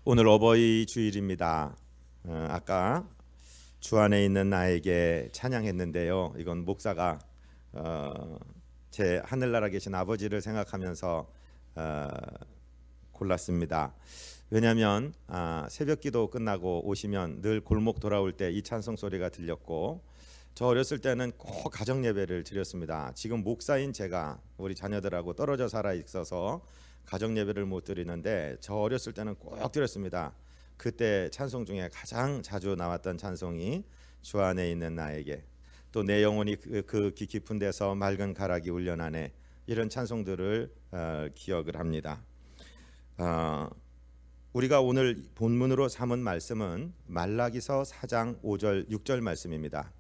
오늘 어버이 주일입니다. 아까 주 안에 있는 나에게 찬양했는데요. 이건 목사가 제 하늘나라 계신 아버지를 생각하면서 골랐습니다. 왜냐하면 새벽기도 끝나고 오시면 늘 골목 돌아올 때 이 찬송 소리가 들렸고, 저 어렸을 때는 꼭 가정 예배를 드렸습니다. 지금 목사인 제가 우리 자녀들하고 떨어져 살아 있어서 가정 예배를 못 드리는데, 저 어렸을 때는 꼭 드렸습니다. 그때 찬송 중에 가장 자주 나왔던 찬송이 주 안에 있는 나에게, 또 내 영혼이 그 깊은 데서 맑은 가락이 울려나네, 이런 찬송들을 기억을 합니다. 우리가 오늘 본문으로 삼은 말씀은 말라기서 4장 5절 6절 말씀입니다.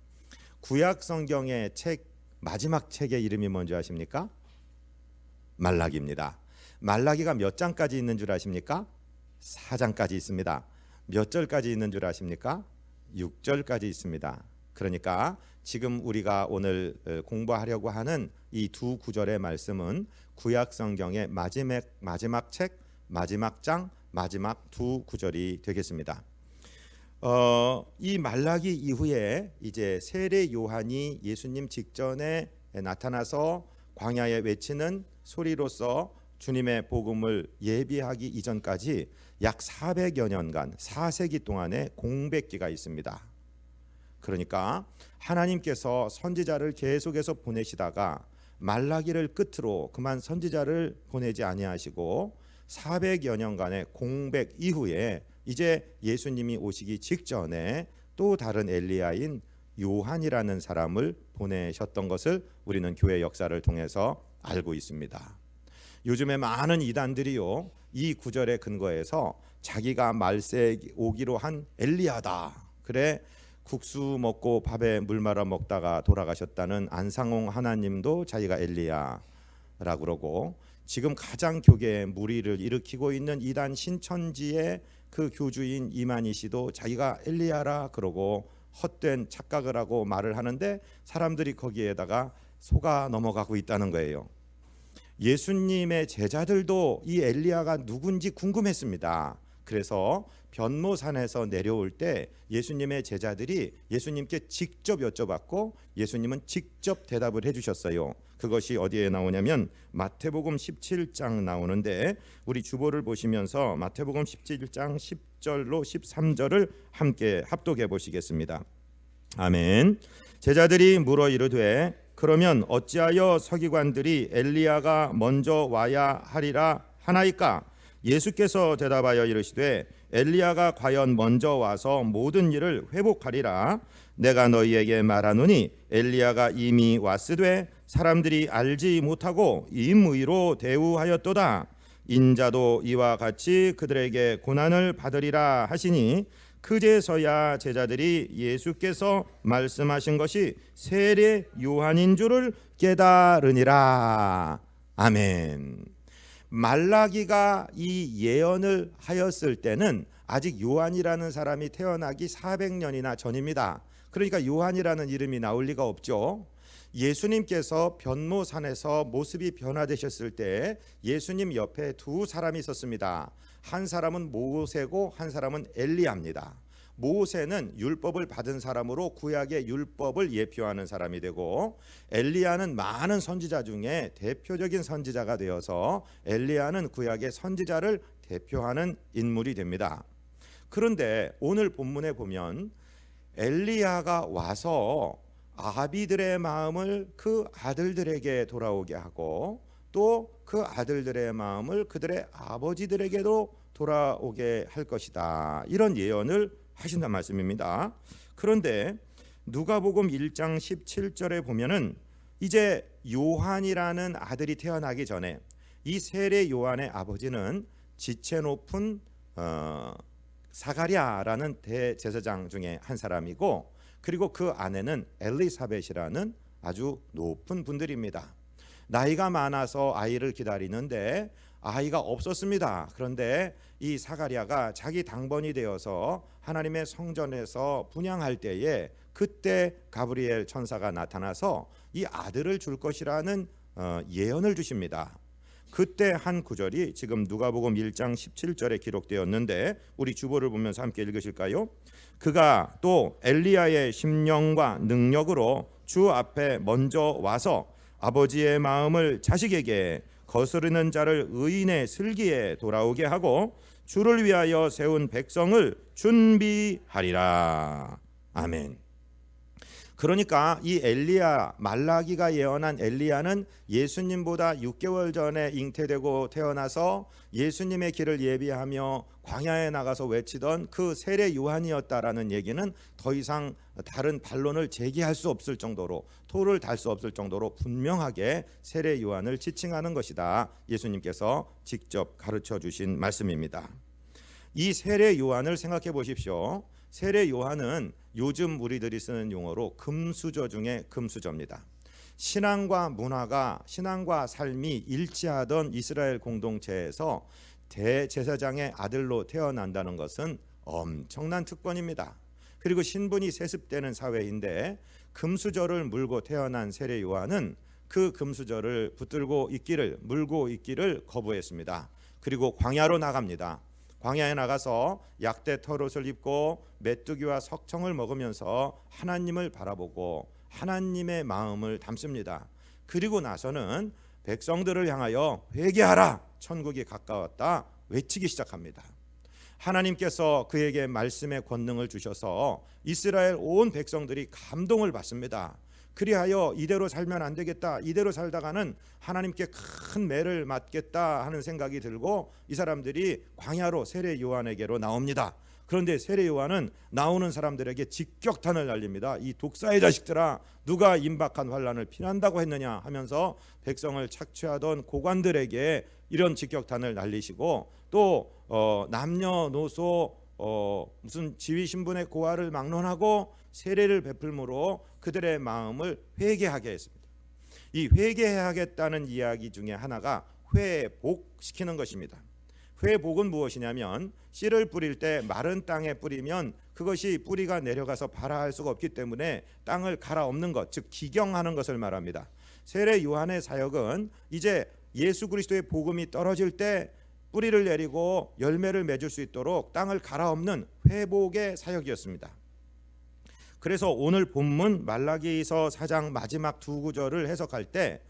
구약 성경의 책 마지막 책의 이름이 뭔지 아십니까? 말라기입니다. 말라기가 몇 장까지 있는 줄 아십니까? 4장까지 있습니다. 몇 절까지 있는 줄 아십니까? 6절까지 있습니다. 그러니까 지금 우리가 오늘 공부하려고 하는 이 두 구절의 말씀은 구약 성경의 마지막 책 마지막 장 마지막 두 구절이 되겠습니다. 이 말라기 이후에 이제 세례 요한이 예수님 직전에 나타나서 광야에 외치는 소리로서 주님의 복음을 예비하기 이전까지 약 400여 년간 4세기 동안의 공백기가 있습니다. 그러니까 하나님께서 선지자를 계속해서 보내시다가 말라기를 끝으로 그만 선지자를 보내지 아니하시고 400여 년간의 공백 이후에 이제 예수님이 오시기 직전에 또 다른 엘리야인 요한이라는 사람을 보내셨던 것을 우리는 교회 역사를 통해서 알고 있습니다. 요즘에 많은 이단들이요, 이 구절에 근거해서 자기가 말세 오기로 한 엘리야다, 그래 국수 먹고 밥에 물 말아 먹다가 돌아가셨다는 안상홍 하나님도 자기가 엘리야라고 그러고, 지금 가장 교계에 무리를 일으키고 있는 이단 신천지의 그 교주인 이만희 씨도 자기가 엘리야라 그러고 헛된 착각을 하고 말을 하는데, 사람들이 거기에다가 속아 넘어가고 있다는 거예요. 예수님의 제자들도 이 엘리야가 누군지 궁금했습니다. 그래서 변모산에서 내려올 때 예수님의 제자들이 예수님께 직접 여쭤봤고, 예수님은 직접 대답을 해주셨어요. 그것이 어디에 나오냐면 마태복음 17장 나오는데, 우리 주보를 보시면서 마태복음 17장 10절로 13절을 함께 합독해 보시겠습니다. 아멘. 제자들이 물어 이르되 그러면 어찌하여 서기관들이 엘리야가 먼저 와야 하리라 하나이까? 예수께서 대답하여 이르시되 엘리야가 과연 먼저 와서 모든 일을 회복하리라. 내가 너희에게 말하노니 엘리야가 이미 왔으되 사람들이 알지 못하고 임의로 대우하였도다. 인자도 이와 같이 그들에게 고난을 받으리라 하시니, 그제서야 제자들이 예수께서 말씀하신 것이 세례 요한인 줄을 깨달으니라. 아멘. 말라기가 이 예언을 하였을 때는 아직 요한이라는 사람이 태어나기 400년이나 전입니다. 그러니까 요한이라는 이름이 나올 리가 없죠. 예수님께서 변모산에서 모습이 변화되셨을 때 예수님 옆에 두 사람이 있었습니다. 한 사람은 모세고 한 사람은 엘리야입니다. 모세는 율법을 받은 사람으로 구약의 율법을 예표하는 사람이 되고, 엘리야는 많은 선지자 중에 대표적인 선지자가 되어서 엘리야는 구약의 선지자를 대표하는 인물이 됩니다. 그런데 오늘 본문에 보면 엘리야가 와서 아비들의 마음을 그 아들들에게 돌아오게 하고, 또 그 아들들의 마음을 그들의 아버지들에게도 돌아오게 할 것이다, 이런 예언을 하신단 말씀입니다. 그런데 누가복음 1장 17절에 보면은 이제 요한이라는 아들이 태어나기 전에 이 세례 요한의 아버지는 지체 높은 사가랴라는 대제사장 중에 한 사람이고, 그리고 그 아내는 엘리사벳이라는 아주 높은 분들입니다. 나이가 많아서 아이를 기다리는데 아이가 없었습니다. 그런데 이 사가랴가 자기 당번이 되어서 하나님의 성전에서 분향할 때에 그때 가브리엘 천사가 나타나서 이 아들을 줄 것이라는 예언을 주십니다. 그때 한 구절이 지금 누가복음 1장 17절에 기록되었는데 우리 주보를 보면서 함께 읽으실까요? 그가 또 엘리야의 심령과 능력으로 주 앞에 먼저 와서 아버지의 마음을 자식에게 거스르는 자를 의인의 슬기에 돌아오게 하고 주를 위하여 세운 백성을 준비하리라. 아멘. 그러니까 이 엘리야, 말라기가 예언한 엘리야는 예수님보다 6개월 전에 잉태되고 태어나서 예수님의 길을 예비하며 광야에 나가서 외치던 그 세례 요한이었다라는 얘기는 더 이상 다른 반론을 제기할 수 없을 정도로, 토를 달 수 없을 정도로 분명하게 세례 요한을 지칭하는 것이다. 예수님께서 직접 가르쳐 주신 말씀입니다. 이 세례 요한을 생각해 보십시오. 세례 요한은 요즘 우리들이 쓰는 용어로 금수저 중에 금수저입니다. 신앙과 문화가, 신앙과 삶이 일치하던 이스라엘 공동체에서 대제사장의 아들로 태어난다는 것은 엄청난 특권입니다. 그리고 신분이 세습되는 사회인데 금수저를 물고 태어난 세례 요한은 그 금수저를 붙들고 있기를, 물고 있기를 거부했습니다. 그리고 광야로 나갑니다. 광야에 나가서 약대 털옷을 입고 메뚜기와 석청을 먹으면서 하나님을 바라보고 하나님의 마음을 담습니다. 그리고 나서는 백성들을 향하여 회개하라, 천국이 가까웠다 외치기 시작합니다. 하나님께서 그에게 말씀의 권능을 주셔서 이스라엘 온 백성들이 감동을 받습니다. 그리하여 이대로 살면 안 되겠다, 이대로 살다가는 하나님께 큰 매를 맞겠다 하는 생각이 들고 이 사람들이 광야로 세례 요한에게로 나옵니다. 그런데 세례 요한은 나오는 사람들에게 직격탄을 날립니다. 이 독사의 자식들아, 누가 임박한 환란을 피난다고 했느냐 하면서 백성을 착취하던 고관들에게 이런 직격탄을 날리시고 또 남녀노소 무슨 지위 신분의 고하를 막론하고 세례를 베풀므로 그들의 마음을 회개하게 했습니다. 이 회개하겠다는 이야기 중에 하나가 회복시키는 것입니다. 회복은 무엇이냐면 씨를 뿌릴 때 마른 땅에 뿌리면 그것이 뿌리가 내려가서 발화할 수가 없기 때문에 땅을 갈아엎는 것, 즉 기경하는 것을 말합니다. 세례 요한의 사역은 이제 예수 그리스도의 복음이 떨어질 때 뿌리를 내리고 열매를 맺을 수 있도록 땅을 갈아엎는 회복의 사역이었습니다. 그래서 오늘 본문 말라기서 4장 마지막 두 구절을 해석할 때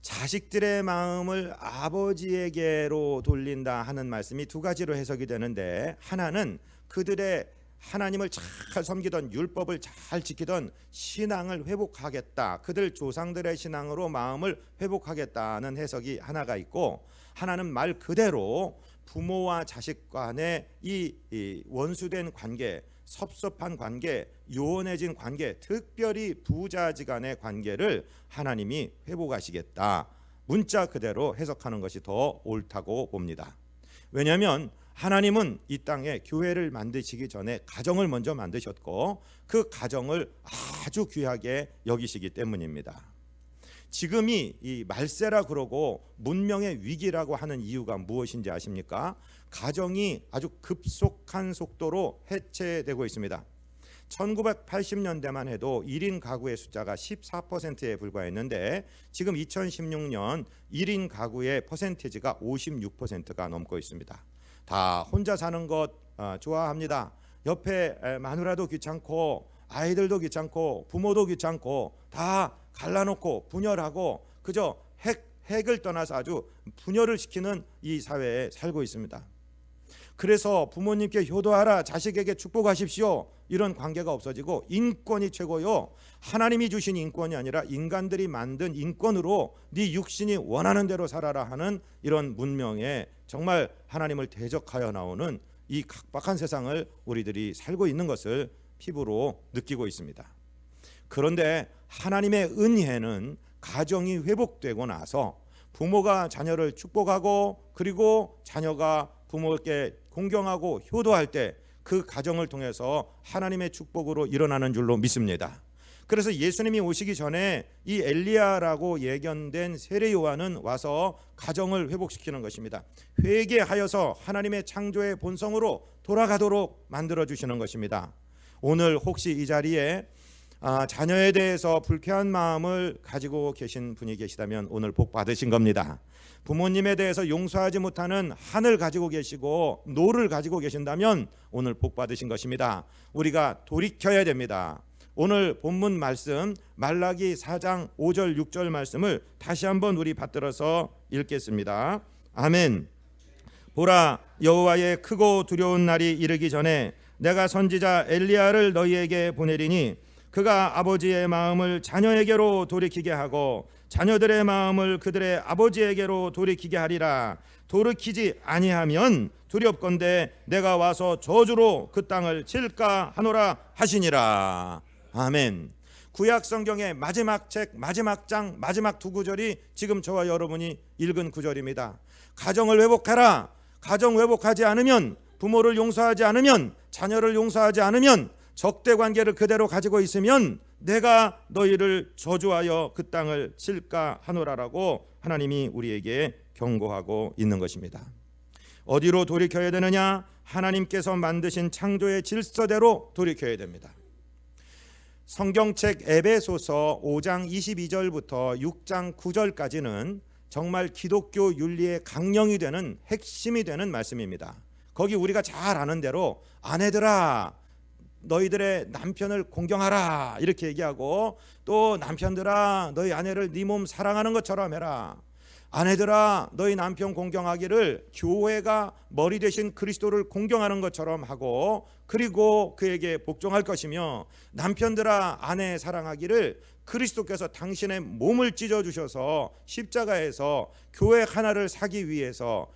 자식들의 마음을 아버지에게로 돌린다 하는 말씀이 두 가지로 해석이 되는데, 하나는 그들의 하나님을 잘 섬기던, 율법을 잘 지키던 신앙을 회복하겠다, 그들 조상들의 신앙으로 마음을 회복하겠다는 해석이 하나가 있고, 하나는 말 그대로 부모와 자식 간의 이 원수된 관계, 섭섭한 관계, 요원해진 관계, 특별히 부자지간의 관계를 하나님이 회복하시겠다, 문자 그대로 해석하는 것이 더 옳다고 봅니다. 왜냐하면 하나님은 이 땅에 교회를 만드시기 전에 가정을 먼저 만드셨고 그 가정을 아주 귀하게 여기시기 때문입니다. 지금이 이 말세라 그러고 문명의 위기라고 하는 이유가 무엇인지 아십니까? 가정이 아주 급속한 속도로 해체되고 있습니다. 1980년대만 해도 1인 가구의 숫자가 14%에 불과했는데 지금 2016년 1인 가구의 퍼센티지가 56%가 넘고 있습니다. 다 혼자 사는 것 좋아합니다. 옆에 마누라도 귀찮고 아이들도 귀찮고 부모도 귀찮고 다 갈라놓고 분열하고 그저 핵을 떠나서 아주 분열을 시키는 이 사회에 살고 있습니다. 그래서 부모님께 효도하라, 자식에게 축복하십시오, 이런 관계가 없어지고 인권이 최고요, 하나님이 주신 인권이 아니라 인간들이 만든 인권으로 네 육신이 원하는 대로 살아라 하는 이런 문명에 정말 하나님을 대적하여 나오는 이 각박한 세상을 우리들이 살고 있는 것을 피부로 느끼고 있습니다. 그런데 하나님의 은혜는 가정이 회복되고 나서 부모가 자녀를 축복하고 그리고 자녀가 부모께 공경하고 효도할 때 그 가정을 통해서 하나님의 축복으로 일어나는 줄로 믿습니다. 그래서 예수님이 오시기 전에 이 엘리야라고 예견된 세례 요한은 와서 가정을 회복시키는 것입니다. 회개하여서 하나님의 창조의 본성으로 돌아가도록 만들어 주시는 것입니다. 오늘 혹시 이 자리에 자녀에 대해서 불쾌한 마음을 가지고 계신 분이 계시다면 오늘 복 받으신 겁니다. 부모님에 대해서 용서하지 못하는 한을 가지고 계시고 노를 가지고 계신다면 오늘 복 받으신 것입니다. 우리가 돌이켜야 됩니다. 오늘 본문 말씀 말라기 4장 5절 6절 말씀을 다시 한번 우리 받들어서 읽겠습니다. 아멘. 보라, 여호와의 크고 두려운 날이 이르기 전에 내가 선지자 엘리야를 너희에게 보내리니 그가 아버지의 마음을 자녀에게로 돌이키게 하고 자녀들의 마음을 그들의 아버지에게로 돌이키게 하리라. 돌이키지 아니하면 두렵건대 내가 와서 저주로 그 땅을 칠까 하노라 하시니라. 아멘. 구약 성경의 마지막 책 마지막 장 마지막 두 구절이 지금 저와 여러분이 읽은 구절입니다. 가정을 회복하라. 가정 회복하지 않으면, 부모를 용서하지 않으면, 자녀를 용서하지 않으면, 적대 관계를 그대로 가지고 있으면 내가 너희를 저주하여 그 땅을 칠까 하노라라고 하나님이 우리에게 경고하고 있는 것입니다. 어디로 돌이켜야 되느냐? 하나님께서 만드신 창조의 질서대로 돌이켜야 됩니다. 성경책 에베소서 5장 22절부터 6장 9절까지는 정말 기독교 윤리의 강령이 되는 핵심이 되는 말씀입니다. 거기 우리가 잘 아는 대로 아내들아 너희들의 남편을 공경하라 이렇게 얘기하고, 또 남편들아 너희 아내를 네 몸 사랑하는 것처럼 해라. 아내들아 너희 남편 공경하기를 교회가 머리 대신 그리스도를 공경하는 것처럼 하고, 그리고 그에게 복종할 것이며, 남편들아 아내 사랑하기를 그리스도께서 당신의 몸을 찢어주셔서 십자가에서 교회 하나를 사기 위해서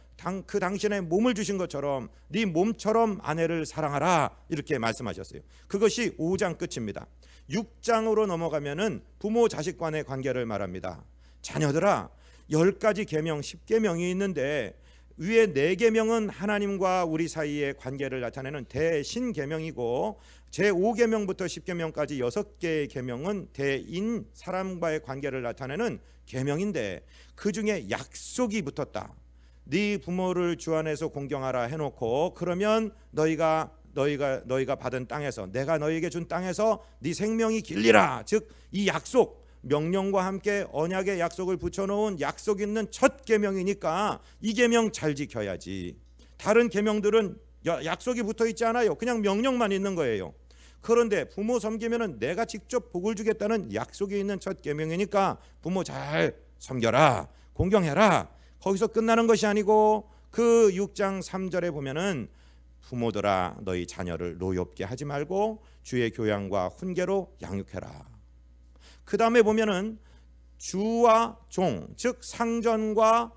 그 당신의 몸을 주신 것처럼 네 몸처럼 아내를 사랑하라 이렇게 말씀하셨어요. 그것이 5장 끝입니다. 6장으로 넘어가면은 부모 자식 간의 관계를 말합니다. 자녀들아 10가지 계명 10계명이 있는데 위에 4계명은 하나님과 우리 사이의 관계를 나타내는 대신계명이고, 제5계명부터 10계명까지 6개의 계명은 대인 사람과의 관계를 나타내는 계명인데 그 중에 약속이 붙었다. 네 부모를 주 안에서 공경하라 해놓고, 그러면 너희가 받은 땅에서, 내가 너희에게 준 땅에서 네 생명이 길리라. 즉 이 약속, 명령과 함께 언약의 약속을 붙여놓은 약속 있는 첫 계명이니까 이 계명 잘 지켜야지. 다른 계명들은 약속이 붙어있지 않아요. 그냥 명령만 있는 거예요. 그런데 부모 섬기면은 내가 직접 복을 주겠다는 약속이 있는 첫 계명이니까 부모 잘 섬겨라, 공경해라. 거기서 끝나는 것이 아니고 그 6장 3절에 보면은 부모들아 너희 자녀를 노엽게 하지 말고 주의 교양과 훈계로 양육해라. 그 다음에 보면은 주와 종, 즉 상전과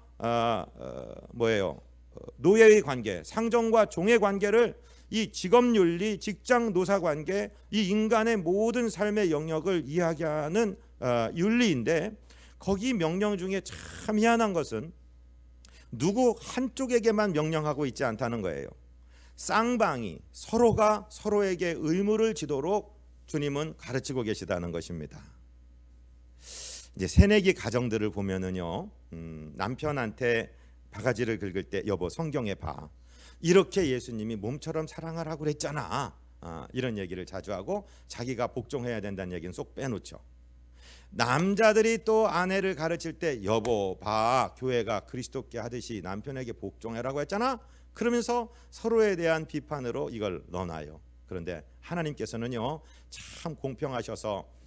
노예의 관계, 상전과 종의 관계를, 이 직업윤리, 직장 노사 관계, 이 인간의 모든 삶의 영역을 이야기하는 윤리인데, 거기 명령 중에 참 희한한 것은 누구 한쪽에게만 명령하고 있지 않다는 거예요. 쌍방이 서로가 서로에게 의무를 지도록 주님은 가르치고 계시다는 것입니다. 이제 새내기 가정들을 보면은요, 남편한테 바가지를 긁을 때 여보 성경에 봐, 이렇게 예수님이 몸처럼 사랑하라고 그랬잖아, 이런 얘기를 자주 하고 자기가 복종해야 된다는 얘기는 쏙 빼놓죠. 남자들이 또 아내를 가르칠 때 여보 봐, 교회가 그리스도께 하듯이 남편에게 복종해라고 했잖아, 그러면서 서로에 대한 비판으로 이걸 넣어놔요. 그런데 하나님께서는요 참 공평하셔서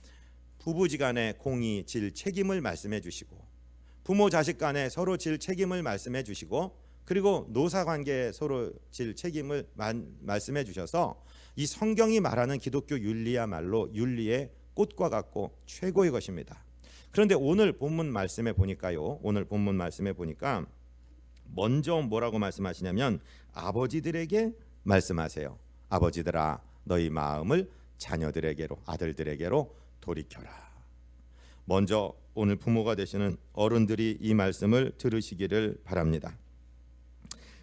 부부지간에 공의 질 책임을 말씀해 주시고, 부모 자식 간에 서로 질 책임을 말씀해 주시고, 그리고 노사관계에 서로 질 책임을 말씀해 주셔서 이 성경이 말하는 기독교 윤리야말로 윤리의 꽃과 같고 최고의 것입니다. 그런데 오늘 본문 말씀에 보니까요, 오늘 본문 말씀에 보니까 먼저 뭐라고 말씀하시냐면 아버지들에게 말씀하세요. 아버지들아 너희 마음을 자녀들에게로, 아들들에게로 돌이켜라. 먼저 오늘 부모가 되시는 어른들이 이 말씀을 들으시기를 바랍니다.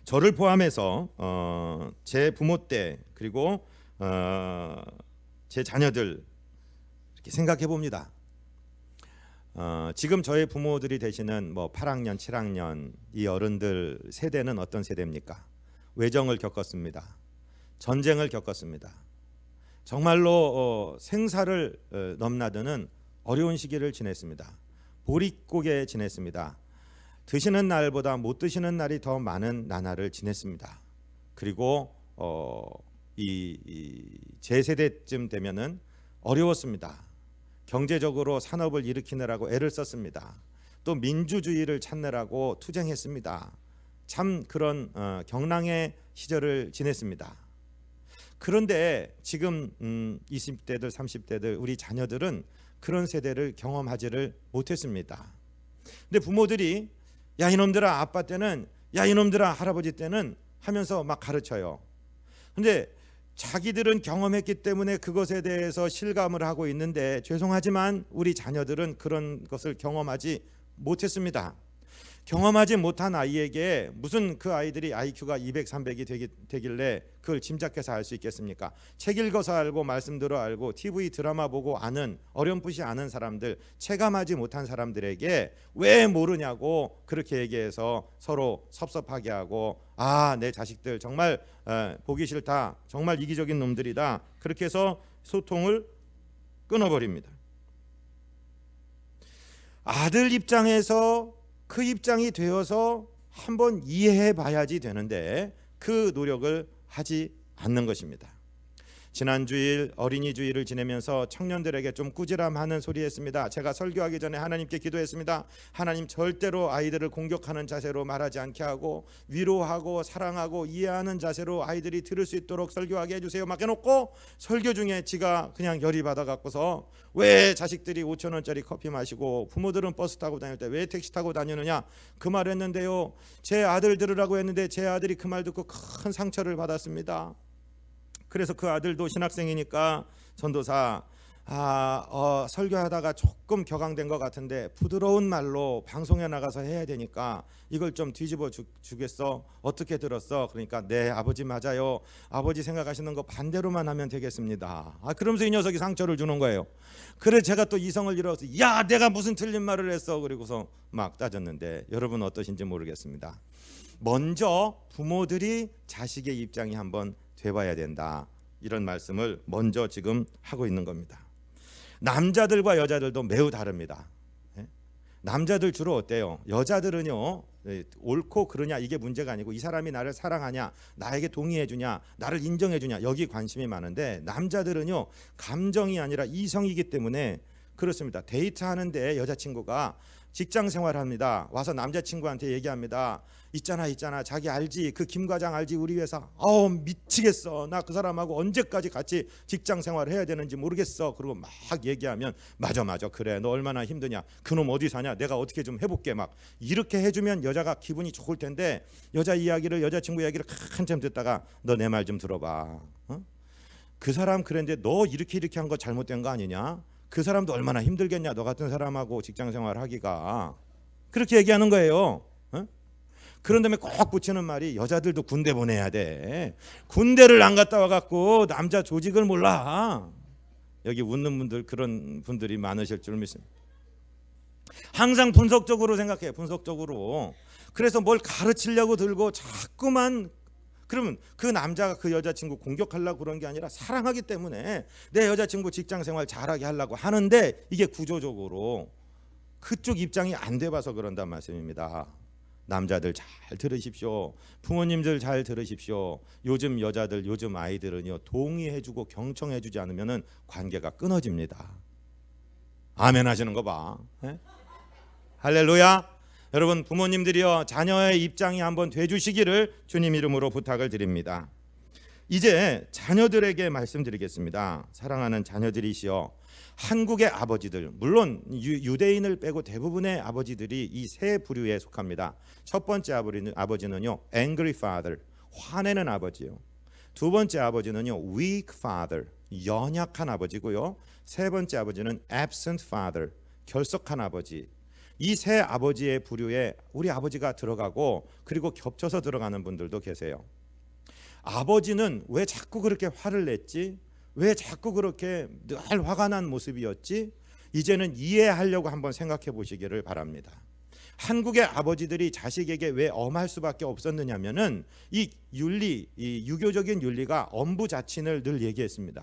저를 포함해서 제 부모 때, 그리고 제 자녀들 이렇게 생각해 봅니다. 지금 저의 부모들이 되시는 8학년, 7학년 이 어른들 세대는 어떤 세대입니까? 외정을 겪었습니다. 전쟁을 겪었습니다. 정말로 생사를 넘나드는 어려운 시기를 지냈습니다. 보릿고개 지냈습니다. 드시는 날보다 못 드시는 날이 더 많은 나날을 지냈습니다. 그리고 제 세대쯤 되면은 어려웠습니다. 경제적으로 산업을 일으키느라고 애를 썼습니다. 또 민주주의를 찾느라고 투쟁했습니다. 참 그런 경랑의 시절을 지냈습니다. 그런데 지금 20대들 30대들 우리 자녀들은 그런 세대를 경험하지를 못했습니다. 근데 부모들이 야 이놈들아 아빠 때는, 야 이놈들아 할아버지 때는 하면서 막 가르쳐요. 근데 자기들은 경험했기 때문에 그것에 대해서 실감을 하고 있는데 죄송하지만 우리 자녀들은 그런 것을 경험하지 못했습니다. 경험하지 못한 아이에게 무슨 그 아이들이 IQ가 200, 300이 되길래 그걸 짐작해서 알 수 있겠습니까? 책 읽어서 알고 말씀 들어 알고 TV 드라마 보고 아는 어렴풋이 아는 사람들, 체감하지 못한 사람들에게 왜 모르냐고 그렇게 얘기해서 서로 섭섭하게 하고 내 자식들 정말 보기 싫다, 정말 이기적인 놈들이다, 그렇게 해서 소통을 끊어버립니다. 아들 입장에서 그 입장이 되어서 한번 이해해 봐야지 되는데 그 노력을 하지 않는 것입니다. 지난 주일 어린이 주일을 지내면서 청년들에게 좀 꾸지람하는 소리 했습니다. 제가 설교하기 전에 하나님께 기도했습니다. 하나님 절대로 아이들을 공격하는 자세로 말하지 않게 하고 위로하고 사랑하고 이해하는 자세로 아이들이 들을 수 있도록 설교하게 해주세요. 막 해놓고 설교 중에 지가 그냥 열이 받아갖고서 왜 자식들이 5,000원짜리 커피 마시고 부모들은 버스 타고 다닐 때 왜 택시 타고 다니느냐 그 말 했는데요. 제 아들 들으라고 했는데 제 아들이 그 말 듣고 큰 상처를 받았습니다. 그래서 그 아들도 신학생이니까 전도사 설교하다가 조금 격앙된 것 같은데 부드러운 말로 방송에 나가서 해야 되니까 이걸 좀 뒤집어 주겠어? 어떻게 들었어? 그러니까 네 아버지 맞아요. 아버지 생각하시는 거 반대로만 하면 되겠습니다. 그러면서 이 녀석이 상처를 주는 거예요. 그래 제가 또 이성을 잃어서 야 내가 무슨 틀린 말을 했어? 그리고서 막 따졌는데 여러분 어떠신지 모르겠습니다. 먼저 부모들이 자식의 입장이 한번 돼봐야 된다. 이런 말씀을 먼저 지금 하고 있는 겁니다. 남자들과 여자들도 매우 다릅니다. 남자들 주로 어때요? 여자들은요 옳고 그르냐 이게 문제가 아니고 이 사람이 나를 사랑하냐, 나에게 동의해 주냐, 나를 인정해 주냐 여기 관심이 많은데 남자들은요 감정이 아니라 이성이기 때문에 그렇습니다. 데이트하는데 여자친구가 직장 생활합니다. 와서 남자친구한테 얘기합니다. 있잖아 자기 알지? 그 김 과장 알지? 우리 회사 미치겠어. 나 그 사람하고 언제까지 같이 직장 생활을 해야 되는지 모르겠어. 그리고 막 얘기하면 맞아 그래 너 얼마나 힘드냐, 그놈 어디 사냐, 내가 어떻게 좀 해볼게, 막 이렇게 해주면 여자가 기분이 좋을 텐데 여자친구 이야기를 한참 듣다가 너 내 말 좀 들어봐. 그 사람 그랬는데 너 이렇게 한 거 잘못된 거 아니냐? 그 사람도 얼마나 힘들겠냐 너 같은 사람하고 직장 생활하기가. 그렇게 얘기하는 거예요. 그런 다음에 꼭 붙이는 말이 여자들도 군대 보내야 돼. 군대를 안 갔다 와갖고 남자 조직을 몰라. 여기 웃는 분들 그런 분들이 많으실 줄 믿습니다. 항상 분석적으로 생각해요. 분석적으로. 그래서 뭘 가르치려고 들고 자꾸만 그러면 그 남자가 그 여자친구 공격하려고 그런 게 아니라 사랑하기 때문에 내 여자친구 직장생활 잘하게 하려고 하는데 이게 구조적으로 그쪽 입장이 안 돼봐서 그런단 말씀입니다. 남자들 잘 들으십시오. 부모님들 잘 들으십시오. 요즘 여자들 요즘 아이들은요 동의해주고 경청해주지 않으면 관계가 끊어집니다. 아멘 하시는 거 봐. 할렐루야. 여러분 부모님들이요 자녀의 입장이 한번 돼주시기를 주님 이름으로 부탁을 드립니다. 이제 자녀들에게 말씀드리겠습니다. 사랑하는 자녀들이시여, 한국의 아버지들, 물론 유대인을 빼고 대부분의 아버지들이 이 세 부류에 속합니다. 첫 번째 아버지는요 angry father, 화내는 아버지요. 두 번째 아버지는요 weak father, 연약한 아버지고요. 세 번째 아버지는 absent father, 결석한 아버지. 이 세 아버지의 부류에 우리 아버지가 들어가고 그리고 겹쳐서 들어가는 분들도 계세요. 아버지는 왜 자꾸 그렇게 화를 냈지? 왜 자꾸 그렇게 늘 화가 난 모습이었지? 이제는 이해하려고 한번 생각해 보시기를 바랍니다. 한국의 아버지들이 자식에게 왜 엄할 수밖에 없었느냐면은 이 윤리, 이 유교적인 윤리가 엄부자친을 늘 얘기했습니다.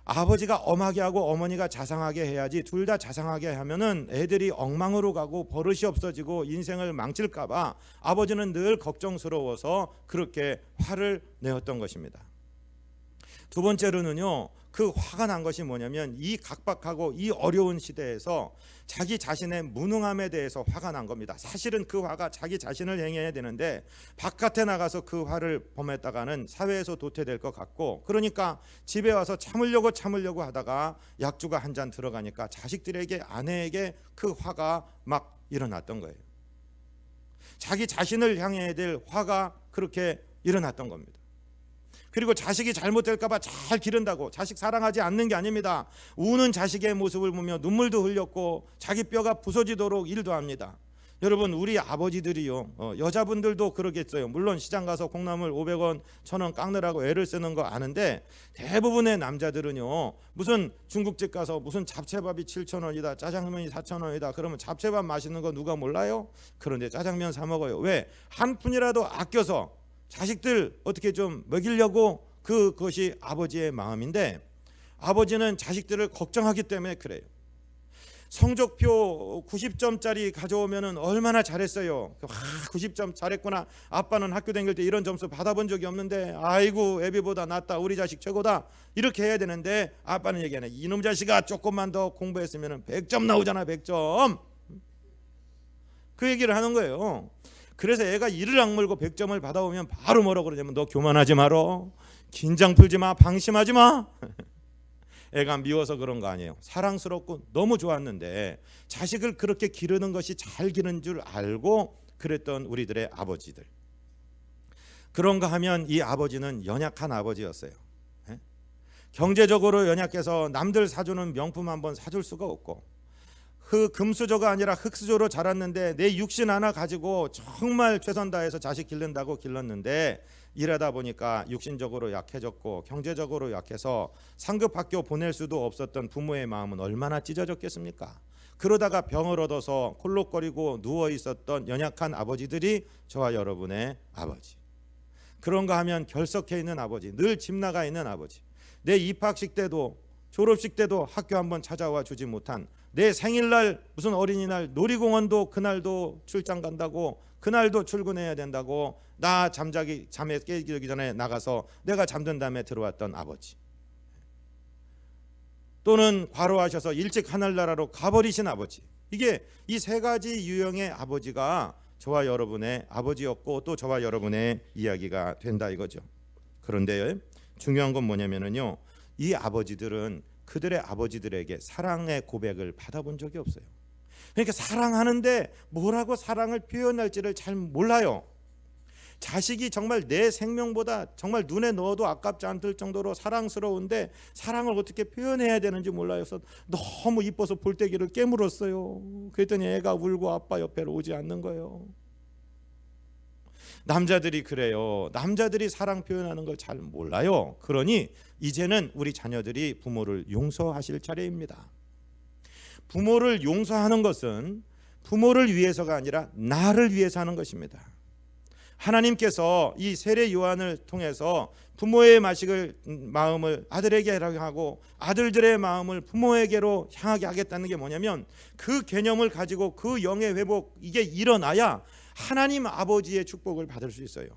아버지가 엄하게 하고 어머니가 자상하게 해야지 둘 다 자상하게 하면은 애들이 엉망으로 가고 버릇이 없어지고 인생을 망칠까 봐 아버지는 늘 걱정스러워서 그렇게 화를 내었던 것입니다. 두 번째로는요, 그 화가 난 것이 뭐냐면 이 각박하고 이 어려운 시대에서 자기 자신의 무능함에 대해서 화가 난 겁니다. 사실은 그 화가 자기 자신을 향해야 되는데 바깥에 나가서 그 화를 범했다가는 사회에서 도태될 것 같고, 그러니까 집에 와서 참으려고 하다가 약주가 한 잔 들어가니까 자식들에게, 아내에게 그 화가 막 일어났던 거예요. 자기 자신을 향해야 될 화가 그렇게 일어났던 겁니다. 그리고 자식이 잘못될까 봐 잘 기른다고 자식 사랑하지 않는 게 아닙니다. 우는 자식의 모습을 보며 눈물도 흘렸고 자기 뼈가 부서지도록 일도 합니다. 여러분, 우리 아버지들이요, 여자분들도 그러겠어요. 물론 시장 가서 콩나물 500원 1000원 깎느라고 애를 쓰는 거 아는데, 대부분의 남자들은요, 무슨 중국집 가서 무슨 잡채밥이 7,000원이다, 짜장면이 4,000원이다 그러면 잡채밥 맛있는 거 누가 몰라요? 그런데 짜장면 사 먹어요. 왜? 한 푼이라도 아껴서 자식들 어떻게 좀 먹이려고, 그것이 아버지의 마음인데, 아버지는 자식들을 걱정하기 때문에 그래요. 성적표 90점짜리 가져오면은 얼마나 잘했어요. 90점 잘했구나. 아빠는 학교 다닐 때 이런 점수 받아본 적이 없는데 아이고 애비보다 낫다, 우리 자식 최고다, 이렇게 해야 되는데 아빠는 얘기하네. 이놈 자식아, 조금만 더 공부했으면 100점 나오잖아, 100점. 그 얘기를 하는 거예요. 그래서 애가 이를 악물고 100점을 받아오면 바로 뭐라고 그러냐면, 너 교만하지 마라, 긴장 풀지 마, 방심하지 마. 애가 미워서 그런 거 아니에요. 사랑스럽고 너무 좋았는데 자식을 그렇게 기르는 것이 잘 기르는 줄 알고 그랬던 우리들의 아버지들. 그런가 하면 이 아버지는 연약한 아버지였어요. 경제적으로 연약해서 남들 사주는 명품 한번 사줄 수가 없고, 금수저가 아니라 흙수저로 자랐는데 내 육신 하나 가지고 정말 최선 다해서 자식 기른다고 길렀는데 일하다 보니까 육신적으로 약해졌고 경제적으로 약해서 상급 학교 보낼 수도 없었던 부모의 마음은 얼마나 찢어졌겠습니까? 그러다가 병을 얻어서 콜록거리고 누워 있었던 연약한 아버지들이 저와 여러분의 아버지. 그런가 하면 결석해 있는 아버지, 늘 집 나가 있는 아버지, 내 입학식 때도 졸업식 때도 학교 한번 찾아와 주지 못한, 내 생일날 무슨 어린이날 놀이공원도 그날도 출장 간다고, 그날도 출근해야 된다고 나 잠에 깨기 전에 나가서 내가 잠든 다음에 들어왔던 아버지, 또는 과로하셔서 일찍 하늘나라로 가버리신 아버지. 이게 이 세 가지 유형의 아버지가 저와 여러분의 아버지였고 또 저와 여러분의 이야기가 된다 이거죠. 그런데 중요한 건 뭐냐면요, 이 아버지들은 그들의 아버지들에게 사랑의 고백을 받아본 적이 없어요. 그러니까 사랑하는데 뭐라고 사랑을 표현할지를 잘 몰라요. 자식이 정말 내 생명보다 정말 눈에 넣어도 아깝지 않을 정도로 사랑스러운데 사랑을 어떻게 표현해야 되는지 몰라요. 그래서 너무 이뻐서 볼때기를 깨물었어요. 그랬더니 애가 울고 아빠 옆에 오지 않는 거예요. 남자들이 그래요. 남자들이 사랑 표현하는 걸 잘 몰라요. 그러니 이제는 우리 자녀들이 부모를 용서하실 차례입니다. 부모를 용서하는 것은 부모를 위해서가 아니라 나를 위해서 하는 것입니다. 하나님께서 이 세례 요한을 통해서 부모의 마음을 아들에게 하고 아들들의 마음을 부모에게로 향하게 하겠다는 게 뭐냐면, 그 개념을 가지고 그 영의 회복, 이게 일어나야 하나님 아버지의 축복을 받을 수 있어요.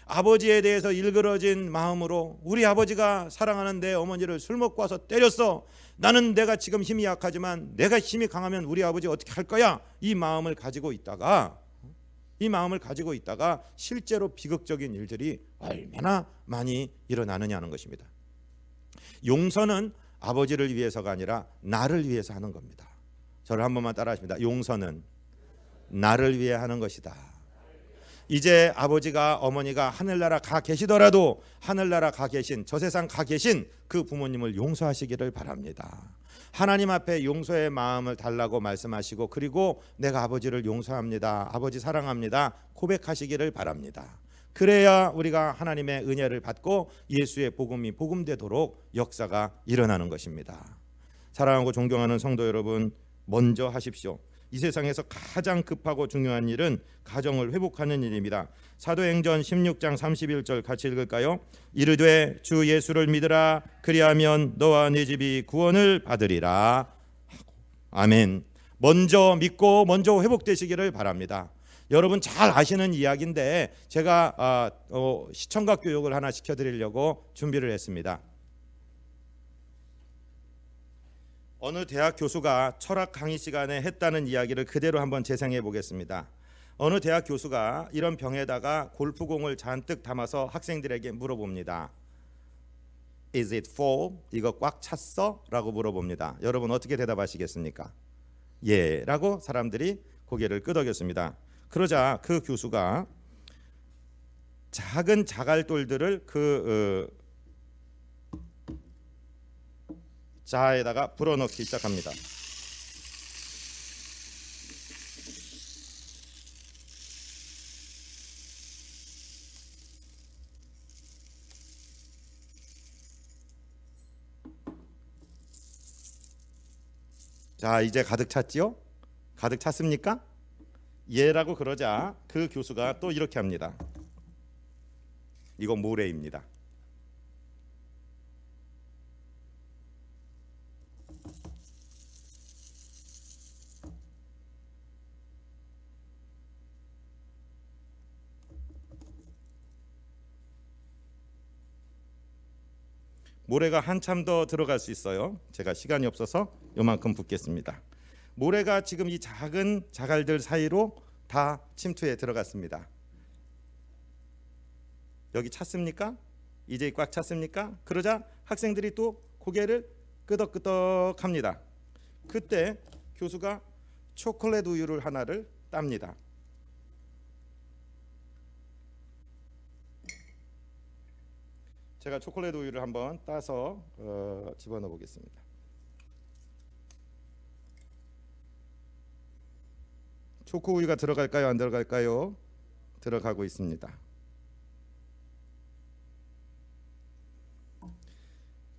아버지에 대해서 일그러진 마음으로, 우리 아버지가 사랑하는 내 어머니를 술 먹고 와서 때렸어, 나는 내가 지금 힘이 약하지만 내가 힘이 강하면 우리 아버지 어떻게 할 거야, 이 마음을 가지고 있다가 실제로 비극적인 일들이 얼마나 많이 일어나느냐는 것입니다. 용서는 아버지를 위해서가 아니라 나를 위해서 하는 겁니다. 저를 한 번만 따라 하십니다. 용서는 나를 위해 하는 것이다. 이제 아버지가 어머니가 하늘나라 가 계시더라도 하늘나라 가 계신, 저 세상 가 계신 그 부모님을 용서하시기를 바랍니다. 하나님 앞에 용서의 마음을 달라고 말씀하시고, 그리고 내가 아버지를 용서합니다, 아버지 사랑합니다 고백하시기를 바랍니다. 그래야 우리가 하나님의 은혜를 받고 예수의 복음이 복음되도록 역사가 일어나는 것입니다. 사랑하고 존경하는 성도 여러분, 먼저 하십시오. 이 세상에서 가장 급하고 중요한 일은 가정을 회복하는 일입니다. 사도행전 16장 31절 같이 읽을까요? 이르되 주 예수를 믿으라 그리하면 너와 네 집이 구원을 받으리라. 아멘. 먼저 믿고 먼저 회복되시기를 바랍니다. 여러분 잘 아시는 이야기인데 제가 시청각 교육을 하나 시켜드리려고 준비를 했습니다. 어느 대학 교수가 철학 강의 시간에 했다는 이야기를 그대로 한번 재생해 보겠습니다. 어느 대학 교수가 이런 병에다가 골프공을 잔뜩 담아서 학생들에게 물어봅니다. Is it full? 이거 꽉 찼어? 라고 물어봅니다. 여러분 어떻게 대답하시겠습니까? 예 라고 사람들이 고개를 끄덕였습니다. 그러자 그 교수가 작은 자갈돌들을 자에다가 불어넣기 시작합니다. 자, 이제 가득 찼지요? 가득 찼습니까? 예라고 그러자 그 교수가 또 이렇게 합니다. 이건 모래입니다. 모래가 한참 더 들어갈 수 있어요. 제가 시간이 없어서 요만큼 붓겠습니다. 모래가 지금 이 작은 자갈들 사이로 다 침투해 들어갔습니다. 여기 찼습니까? 이제 꽉 찼습니까? 그러자 학생들이 또 고개를 끄덕끄덕합니다. 그때 교수가 초콜릿 우유를 하나를 땁니다. 제가 초콜릿 우유를 한번 따서 집어넣어 보겠습니다. 초코 우유가 들어갈까요? 안 들어갈까요? 들어가고 있습니다.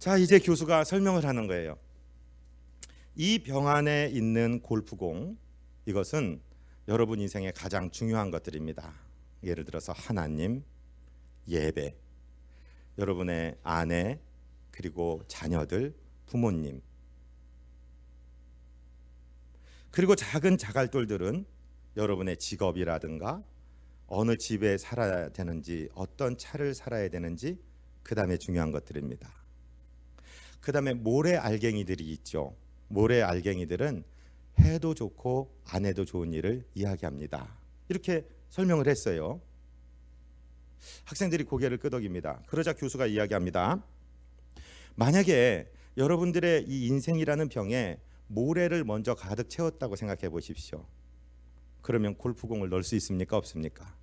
자, 이제 교수가 설명을 하는 거예요. 이 병 안에 있는 골프공, 이것은 여러분 인생의 가장 중요한 것들입니다. 예를 들어서 하나님, 예배, 여러분의 아내, 그리고 자녀들, 부모님, 그리고 작은 자갈돌들은 여러분의 직업이라든가 어느 집에 살아야 되는지, 어떤 차를 살아야 되는지, 그 다음에 중요한 것들입니다. 그 다음에 모래 알갱이들이 있죠. 모래 알갱이들은 해도 좋고 안 해도 좋은 일을 이야기합니다. 이렇게 설명을 했어요. 학생들이 고개를 끄덕입니다. 그러자 교수가 이야기합니다. 만약에 여러분들의 이 인생이라는 병에 모래를 먼저 가득 채웠다고 생각해 보십시오. 그러면 골프공을 넣을 수 있습니까? 없습니까?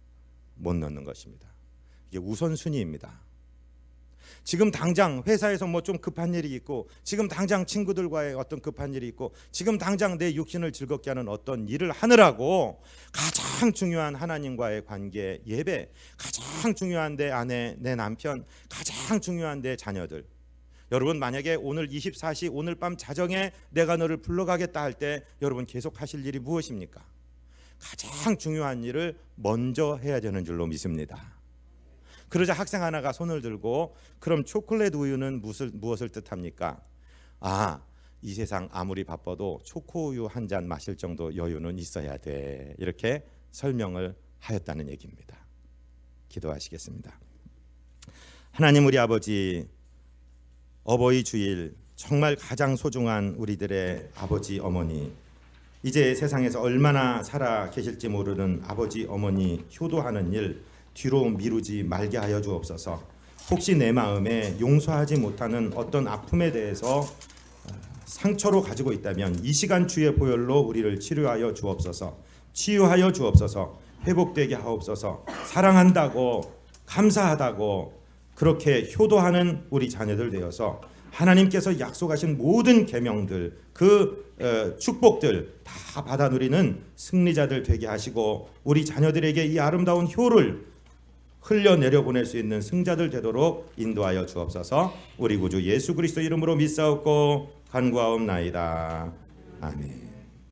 못 넣는 것입니다. 이게 우선순위입니다. 지금 당장 회사에서 뭐 좀 급한 일이 있고, 지금 당장 친구들과의 어떤 급한 일이 있고, 지금 당장 내 육신을 즐겁게 하는 어떤 일을 하느라고 가장 중요한 하나님과의 관계, 예배, 가장 중요한 내 아내, 내 남편, 가장 중요한 내 자녀들, 여러분 만약에 오늘 24시 오늘 밤 자정에 내가 너를 불러가겠다 할 때 여러분 계속 하실 일이 무엇입니까? 가장 중요한 일을 먼저 해야 되는 줄로 믿습니다. 그러자 학생 하나가 손을 들고, 그럼 초콜릿 우유는 무엇을 뜻합니까? 아, 이 세상 아무리 바빠도 초코우유 한 잔 마실 정도 여유는 있어야 돼, 이렇게 설명을 하였다는 얘기입니다. 기도하시겠습니다. 하나님, 우리 아버지, 어버이 주일 정말 가장 소중한 우리들의 아버지 어머니, 이제 세상에서 얼마나 살아 계실지 모르는 아버지 어머니 효도하는 일 뒤로 미루지 말게 하여 주옵소서. 혹시 내 마음에 용서하지 못하는 어떤 아픔에 대해서 상처로 가지고 있다면 이 시간 주의 보혈로 우리를 치료하여 주옵소서. 치유하여 주옵소서. 회복되게 하옵소서. 사랑한다고, 감사하다고 그렇게 효도하는 우리 자녀들 되어서 하나님께서 약속하신 모든 계명들, 그 축복들 다 받아 누리는 승리자들 되게 하시고, 우리 자녀들에게 이 아름다운 효를 흘려내려 보낼 수 있는 승자들 되도록 인도하여 주옵소서. 우리 구주 예수 그리스도 이름으로 믿사옵고 간구하옵나이다. 아멘.